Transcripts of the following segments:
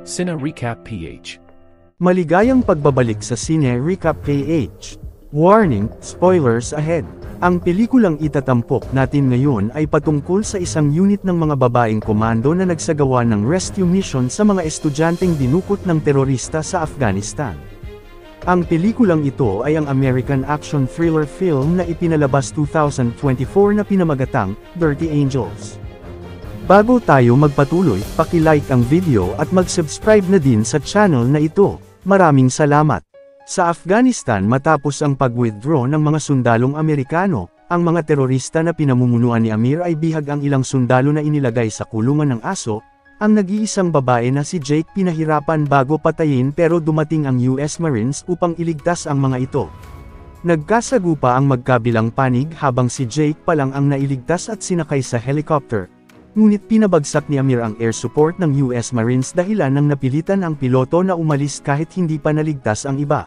Cine Recap PH. Maligayang pagbabalik sa Cine Recap PH. Warning, spoilers ahead. Ang pelikulang itatampok natin ngayon ay patungkol sa isang unit ng mga babaeng komando na nagsagawa ng rescue mission sa mga estudyanteng dinukot ng terorista sa Afghanistan. Ang pelikulang ito ay ang American action thriller film na ipinalabas 2024 na pinamagatang Dirty Angels. Bago tayo magpatuloy, paki-like ang video at mag-subscribe na din sa channel na ito. Maraming salamat. Sa Afghanistan matapos ang pag-withdraw ng mga sundalong Amerikano, ang mga terorista na pinamumunuan ni Amir ay bihag ang ilang sundalo na inilagay sa kulungan ng aso. Ang nag-iisang babae na si Jake pinahirapan bago patayin pero dumating ang US Marines upang iligtas ang mga ito. Nagkasagupa ang magkabilang panig habang si Jake pa lang ang nailigtas at sinakay sa helicopter. Ngunit pinabagsak ni Amir ang air support ng US Marines dahilan ng napilitan ang piloto na umalis kahit hindi pa naligtas ang iba.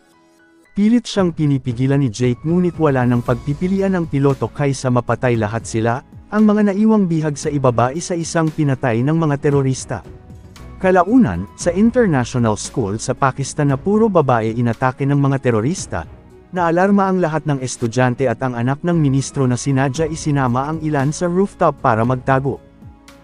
Pilit siyang pinipigilan ni Jake ngunit wala nang pagpipilian ng piloto kaysa mapatay lahat sila, ang mga naiwang bihag sa ibaba isa-isang pinatay ng mga terorista. Kalaunan, sa international school sa Pakistan na puro babae inatake ng mga terorista, naalarma ang lahat ng estudyante at ang anak ng ministro na si Nadia isinama ang ilan sa rooftop para magtago.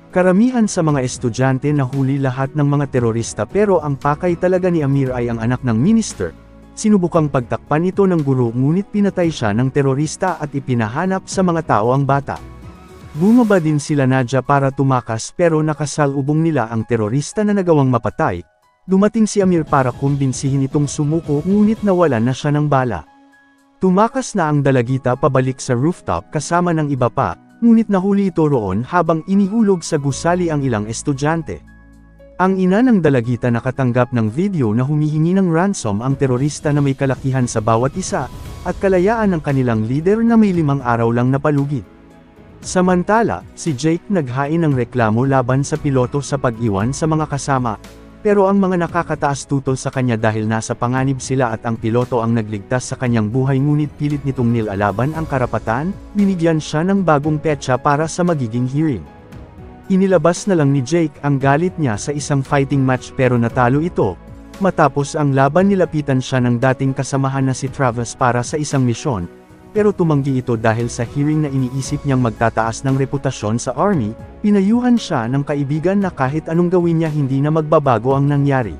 Karamihan sa mga estudyante nahuli lahat ng mga terorista pero ang pakay talaga ni Amir ay ang anak ng minister. Sinubukang pagtakpan ito ng guro ngunit pinatay siya ng terorista at ipinahanap sa mga tao ang bata. Bumaba din sila Nadia para tumakas pero nakasalubong nila ang terorista na nagawang mapatay. Dumating si Amir para kumbinsihin itong sumuko ngunit nawalan na siya ng bala. Tumakas na ang dalagita pabalik sa rooftop kasama ng iba pa. Ngunit nahuli ito roon habang inihulog sa gusali ang ilang estudyante. Ang ina ng dalagita nakatanggap ng video na humihingi ng ransom ang terorista na may kalakihan sa bawat isa, at kalayaan ng kanilang leader na may 5 araw lang napalugid. Samantala, si Jake naghain ng reklamo laban sa piloto sa pag-iwan sa mga kasama, pero ang mga nakakataas tutol sa kanya dahil nasa panganib sila at ang piloto ang nagligtas sa kanyang buhay ngunit pilit nitong nilalaban ang karapatan, binigyan siya ng bagong petsa para sa magiging hearing. Inilabas na lang ni Jake ang galit niya sa isang fighting match pero natalo ito. Matapos ang laban nilapitan siya ng dating kasamahan na si Travis para sa isang misyon, pero tumanggi ito dahil sa hearing na iniisip niyang magtataas ng reputasyon sa army, pinayuhan siya ng kaibigan na kahit anong gawin niya hindi na magbabago ang nangyari.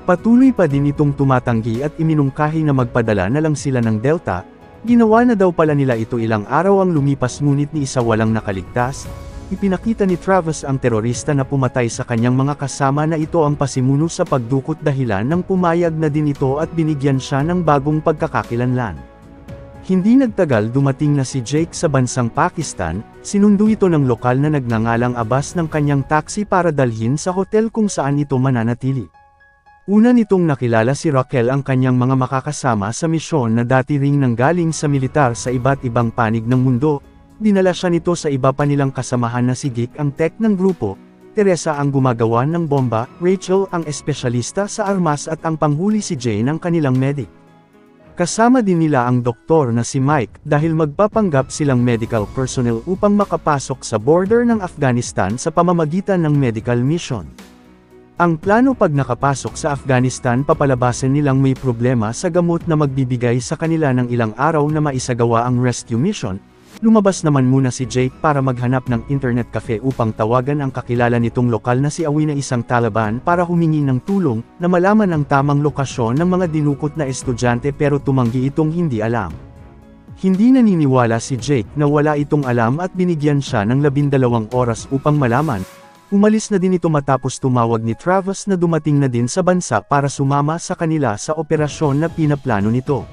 Patuloy pa din itong tumatanggi at iminungkahi na magpadala na lang sila ng Delta, ginawa na daw pala nila ito ilang araw ang lumipas ngunit ni isa walang nakaligtas. Ipinakita ni Travis ang terorista na pumatay sa kanyang mga kasama na ito ang pasimuno sa pagdukot dahilan ng pumayag na din ito at binigyan siya ng bagong pagkakakilanlan. Hindi nagtagal dumating na si Jake sa bansang Pakistan, sinundo ito ng lokal na nagngangalang Abbas ng kanyang taxi para dalhin sa hotel kung saan ito mananatili. Una nitong nakilala si Raquel ang kanyang mga makakasama sa misyon na dati ring nanggaling sa militar sa iba't ibang panig ng mundo, dinala siya nito sa iba pa nilang kasamahan na si Gick ang tech ng grupo, Teresa ang gumagawa ng bomba, Rachel ang espesyalista sa armas at ang panghuli si Jane ang kanilang medic. Kasama din nila ang doktor na si Mike dahil magpapanggap silang medical personnel upang makapasok sa border ng Afghanistan sa pamamagitan ng medical mission. Ang plano pag nakapasok sa Afghanistan papalabasin nilang may problema sa gamot na magbibigay sa kanila ng ilang araw na maisagawa ang rescue mission. Lumabas naman muna si Jake para maghanap ng internet cafe upang tawagan ang kakilala nitong lokal na si Awi na isang Taliban para humingi ng tulong na malaman ang tamang lokasyon ng mga dinukot na estudyante pero tumanggi itong hindi alam. Hindi naniniwala si Jake na wala itong alam at binigyan siya ng 12 oras upang malaman. Umalis na din ito matapos tumawag ni Travis na dumating na din sa bansa para sumama sa kanila sa operasyon na pinaplano nito.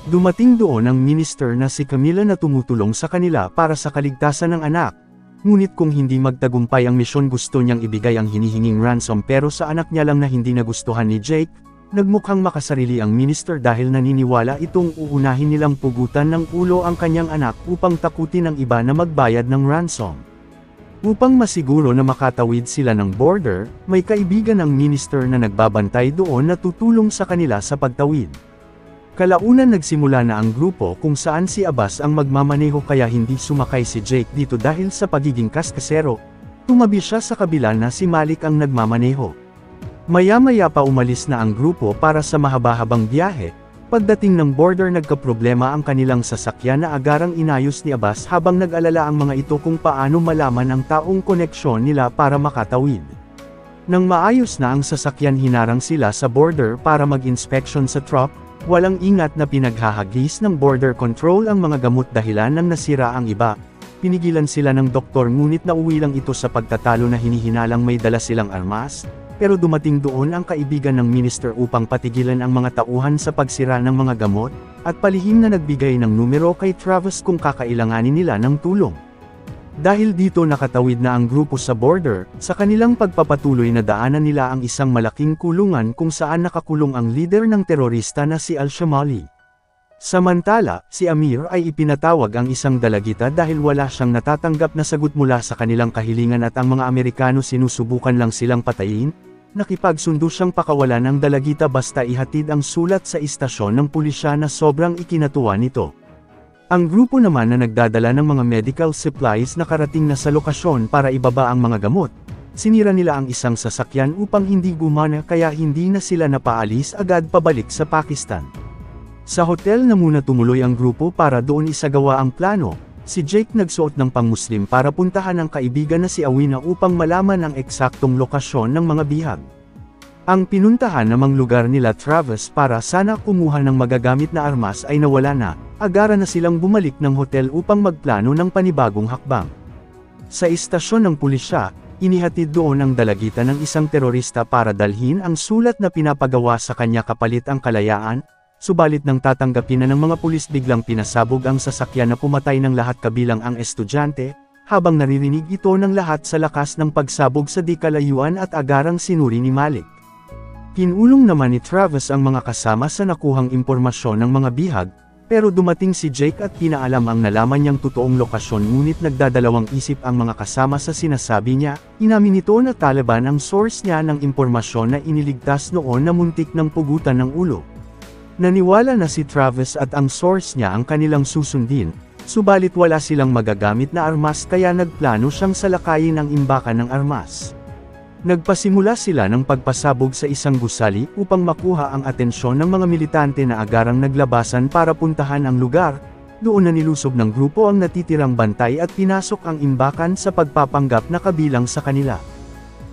Dumating doon ang minister na si Camila na tumutulong sa kanila para sa kaligtasan ng anak. Ngunit kung hindi magtagumpay ang misyon gusto niyang ibigay ang hinihinging ransom pero sa anak niya lang na hindi nagustuhan ni Jake, nagmukhang makasarili ang minister dahil naniniwala itong uunahin nilang pugutan ng ulo ang kanyang anak upang takutin ang iba na magbayad ng ransom. Upang masiguro na makatawid sila ng border, may kaibigan ng minister na nagbabantay doon na tutulong sa kanila sa pagtawid. Kalaunan nagsimula na ang grupo kung saan si Abbas ang magmamaneho kaya hindi sumakay si Jake dito dahil sa pagiging kaskasero, tumabi siya sa kabila na si Malik ang nagmamaneho. Maya-maya pa umalis na ang grupo para sa mahaba-habang biyahe. Pagdating ng border nagkaproblema ang kanilang sasakyan na agarang inayos ni Abbas habang nag-alala ang mga ito kung paano malaman ang taong koneksyon nila para makatawid. Nang maayos na ang sasakyan hinarang sila sa border para mag-inspection sa truck, walang ingat na pinaghahagis ng border control ang mga gamot dahilan ng nasira ang iba. Pinigilan sila ng doktor ngunit nauwi lang ito sa pagtatalo na hinihinalang may dala silang armas. Pero dumating doon ang kaibigan ng minister upang patigilan ang mga tauhan sa pagsira ng mga gamot, at palihim na nagbigay ng numero kay Travis kung kakailanganin nila ng tulong. Dahil dito nakatawid na ang grupo sa border, sa kanilang pagpapatuloy na daanan nila ang isang malaking kulungan kung saan nakakulong ang leader ng terorista na si Al-Shamali. Samantala, si Amir ay ipinatawag ang isang dalagita dahil wala siyang natatanggap na sagot mula sa kanilang kahilingan at ang mga Amerikano sinusubukan lang silang patayin. Nakipagsundo siyang pakawalan ng dalagita basta ihatid ang sulat sa istasyon ng pulisya na sobrang ikinatuwa nito. Ang grupo naman na nagdadala ng mga medical supplies nakarating na sa lokasyon para ibaba ang mga gamot. Sinira nila ang isang sasakyan upang hindi gumana kaya hindi na sila napaalis agad pabalik sa Pakistan. Sa hotel na muna tumuloy ang grupo para doon isagawa ang plano. Si Jake nagsuot ng pang-Muslim para puntahan ang kaibigan na si Awina upang malaman ang eksaktong lokasyon ng mga bihag. Ang pinuntahan namang lugar nila Travis para sana kumuha ng magagamit na armas ay nawala na, agara na silang bumalik ng hotel upang magplano ng panibagong hakbang. Sa istasyon ng pulisya, inihatid doon ang dalagita ng isang terorista para dalhin ang sulat na pinapagawa sa kanya kapalit ang kalayaan. Subalit nang tatanggapin na ng mga pulis biglang pinasabog ang sasakyan na pumatay ng lahat kabilang ang estudyante, habang naririnig ito ng lahat sa lakas ng pagsabog sa di kalayuan at agarang sinuri ni Malik. Pinulong naman ni Travis ang mga kasama sa nakuhang impormasyon ng mga bihag, pero dumating si Jake at pinaalam ang nalaman niyang totoong lokasyon ngunit nagdadalawang isip ang mga kasama sa sinasabi niya. Inamin nito na Taliban ang source niya ng impormasyon na iniligtas noon na muntik ng pugutan ng ulo. Naniwala na si Travis at ang source niya ang kanilang susundin, subalit wala silang magagamit na armas kaya nagplano siyang salakayin ang imbakan ng armas. Nagpasimula sila ng pagpasabog sa isang gusali upang makuha ang atensyon ng mga militante na agarang naglabasan para puntahan ang lugar. Doon na nilusob ng grupo ang natitirang bantay at pinasok ang imbakan sa pagpapanggap na kabilang sa kanila.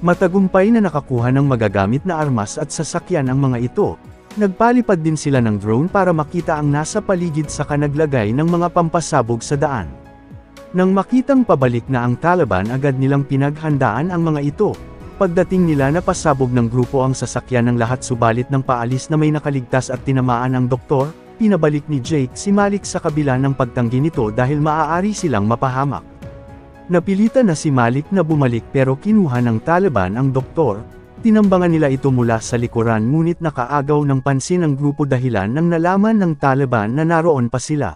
Matagumpay na nakakuha ng magagamit na armas at sasakyan ang mga ito. Nagpalipad din sila ng drone para makita ang nasa paligid sa kanaglagay ng mga pampasabog sa daan. Nang makitang pabalik na ang Taliban agad nilang pinaghandaan ang mga ito. Pagdating nila napasabog ng grupo ang sasakyan ng lahat subalit ng paalis na may nakaligtas at tinamaan ang doktor, pinabalik ni Jake si Malik sa kabila ng pagtanggi nito dahil maaari silang mapahamak. Napilitan na si Malik na bumalik pero kinuha ng Taliban ang doktor. Tinambangan nila ito mula sa likuran ngunit nakaagaw ng pansin ang grupo dahilan nang nalaman ng Taliban na naroon pa sila.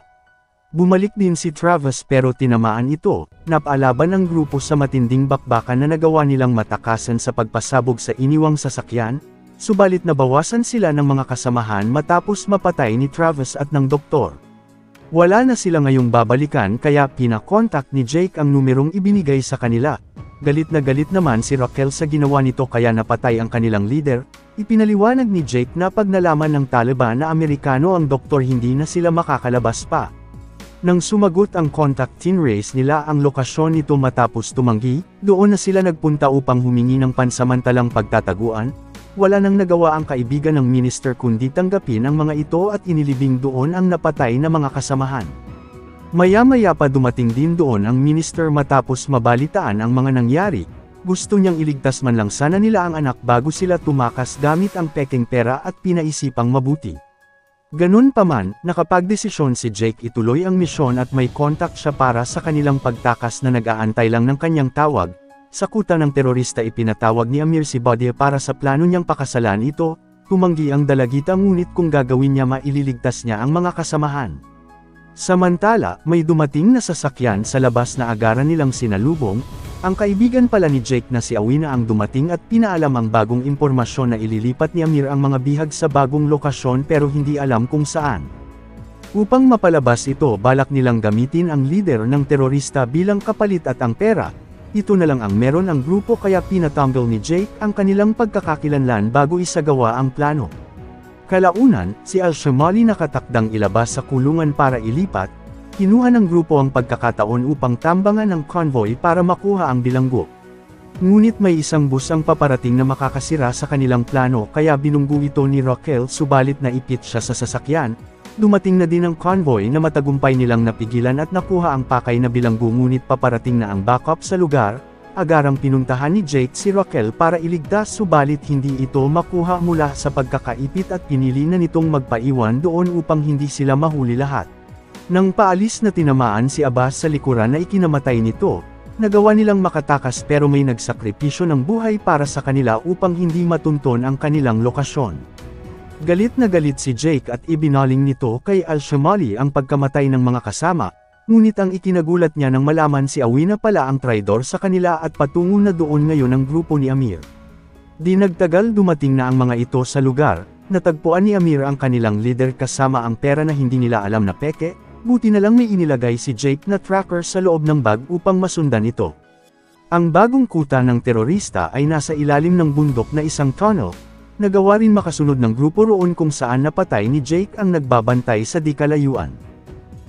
Bumalik din si Travis pero tinamaan ito. Napalaban ang grupo sa matinding bakbakan na nagawa nilang matakasan sa pagpasabog sa iniwang sasakyan, subalit nabawasan sila ng mga kasamahan matapos mapatay ni Travis at ng doktor. Wala na sila ngayong babalikan kaya pinakontak ni Jake ang numerong ibinigay sa kanila. Galit na galit naman si Raquel sa ginawa nito kaya napatay ang kanilang leader. Ipinaliwanag ni Jake na pag nalaman ng Taliban na Amerikano ang doktor hindi na sila makakalabas pa. Nang sumagot ang contact tinrace nila ang lokasyon nito matapos tumanggi, doon na sila nagpunta upang humingi ng pansamantalang pagtataguan. Wala nang nagawa ang kaibigan ng minister kundi tanggapin ang mga ito at inilibing doon ang napatay na mga kasamahan. Maya-maya pa dumating din doon ang minister matapos mabalitaan ang mga nangyari. Gusto niyang iligtas man lang sana nila ang anak bago sila tumakas gamit ang peking pera at pinaisipang mabuti. Ganun pa man, nakapagdesisyon si Jake ituloy ang misyon at may contact siya para sa kanilang pagtakas na nag-aantay lang ng kanyang tawag. Sa kuta ng terorista ipinatawag ni Amir si Buddy para sa plano niyang pakasalan ito. Tumanggi ang dalagita ngunit kung gagawin niya maililigtas niya ang mga kasamahan. Samantala, may dumating na sasakyan sa labas na agaran nilang sinalubong. Ang kaibigan pala ni Jake na si Awina ang dumating at pinaalam ang bagong impormasyon na ililipat ni Amir ang mga bihag sa bagong lokasyon pero hindi alam kung saan. Upang mapalabas ito balak nilang gamitin ang leader ng terorista bilang kapalit at ang pera. ito na lang ang meron ang grupo kaya pinatanggal ni Jake ang kanilang pagkakakilanlan bago isagawa ang plano. Kalaunan, si Al-Shamali nakatakdang ilabas sa kulungan para ilipat, kinuha ng grupo ang pagkakataon upang tambangan ng convoy para makuha ang bilanggo. Ngunit may isang bus ang paparating na makakasira sa kanilang plano kaya binunggu ito ni Raquel subalit naipit siya sa sasakyan. Dumating na din ang convoy na matagumpay nilang napigilan at nakuha ang pakay na bilanggo ngunit paparating na ang backup sa lugar, agarang pinuntahan ni Jake si Raquel para iligtas subalit hindi ito makuha mula sa pagkakaipit at pinili na nitong magpaiwan doon upang hindi sila mahuli lahat. Nang paalis na tinamaan si Abbas sa likuran na ikinamatay nito, nagawa nilang makatakas pero may nagsakripisyo ng buhay para sa kanila upang hindi matunton ang kanilang lokasyon. Galit na galit si Jake at ibinaling nito kay Al-Shamali ang pagkamatay ng mga kasama, ngunit ang ikinagulat niya nang malaman si Awina pala ang traidor sa kanila at patungo na doon ngayon ang grupo ni Amir. Di nagtagal dumating na ang mga ito sa lugar, natagpuan ni Amir ang kanilang leader kasama ang pera na hindi nila alam na peke, buti na lang may inilagay si Jake na tracker sa loob ng bag upang masundan ito. Ang bagong kuta ng terorista ay nasa ilalim ng bundok na isang tunnel. Nagawa rin makasunod ng grupo roon kung saan napatay ni Jake ang nagbabantay sa di kalayuan.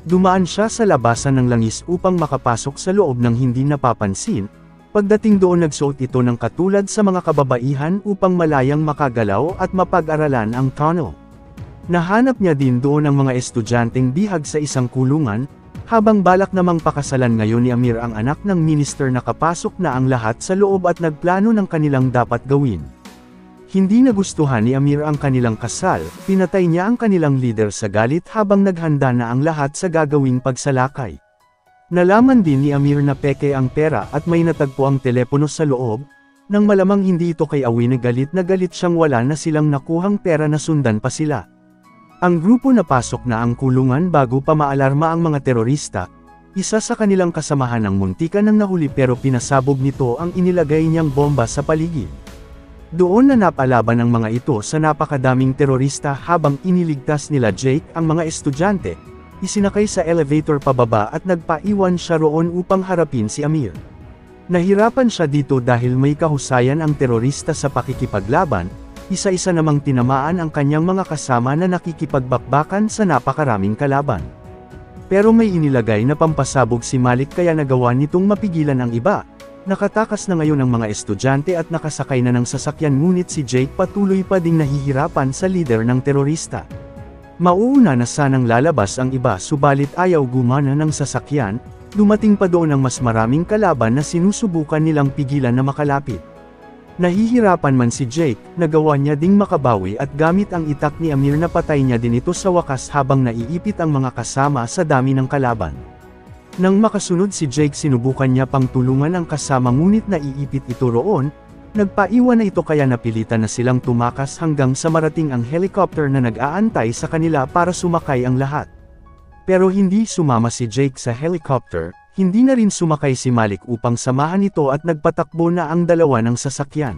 Dumaan siya sa labasan ng langis upang makapasok sa loob ng hindi napapansin. Pagdating doon nagsuot ito ng katulad sa mga kababaihan upang malayang makagalaw at mapag-aralan ang tunnel. Nahanap niya din doon ang mga estudyanteng bihag sa isang kulungan, habang balak namang pakasalan ngayon ni Amir ang anak ng minister nakapasok na ang lahat sa loob at nagplano ng kanilang dapat gawin. Hindi nagustuhan ni Amir ang kanilang kasal, pinatay niya ang kanilang leader sa galit habang naghanda na ang lahat sa gagawing pagsalakay. Nalaman din ni Amir na peke ang pera at may natagpo ang telepono sa loob, nang malamang hindi ito kay Awina galit na galit siyang wala na silang nakuhang pera na sundan pa sila. Ang grupo napasok na ang kulungan bago pa maalarma ang mga terorista, isa sa kanilang kasamahan ng muntikan ng nahuli pero pinasabog nito ang inilagay niyang bomba sa paligid. Doon na napalaban ang mga ito sa napakadaming terorista habang iniligtas nila Jake ang mga estudyante, isinakay sa elevator pababa at nagpaiwan siya roon upang harapin si Amir. Nahirapan siya dito dahil may kahusayan ang terorista sa pakikipaglaban, isa-isa namang tinamaan ang kanyang mga kasama na nakikipagbakbakan sa napakaraming kalaban. Pero may inilagay na pampasabog si Malik kaya nagawa nitong mapigilan ang iba. Nakatakas na ngayon ang mga estudyante at nakasakay na ng sasakyan ngunit si Jake patuloy pa ding nahihirapan sa leader ng terorista. Mauuna na sanang lalabas ang iba subalit ayaw gumana ng sasakyan, dumating pa doon ang mas maraming kalaban na sinusubukan nilang pigilan na makalapit. Nahihirapan man si Jake, nagawa niya ding makabawi at gamit ang itak ni Amir na patay niya din ito sa wakas habang naiipit ang mga kasama sa dami ng kalaban. Nang makasunod si Jake sinubukan niya pang tulungan ang kasama ngunit naiipit ito roon, nagpaiwan na ito kaya napilitan na silang tumakas hanggang sa marating ang helicopter na nag-aantay sa kanila para sumakay ang lahat. Pero hindi sumama si Jake sa helicopter, hindi na rin sumakay si Malik upang samahan ito at nagpatakbo na ang dalawa ng sasakyan.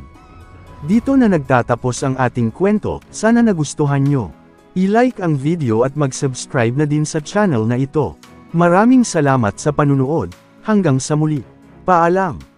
Dito na nagtatapos ang ating kwento, sana nagustuhan nyo. I-like ang video at mag-subscribe na din sa channel na ito. Maraming salamat sa panunood, hanggang sa muli. Paalam!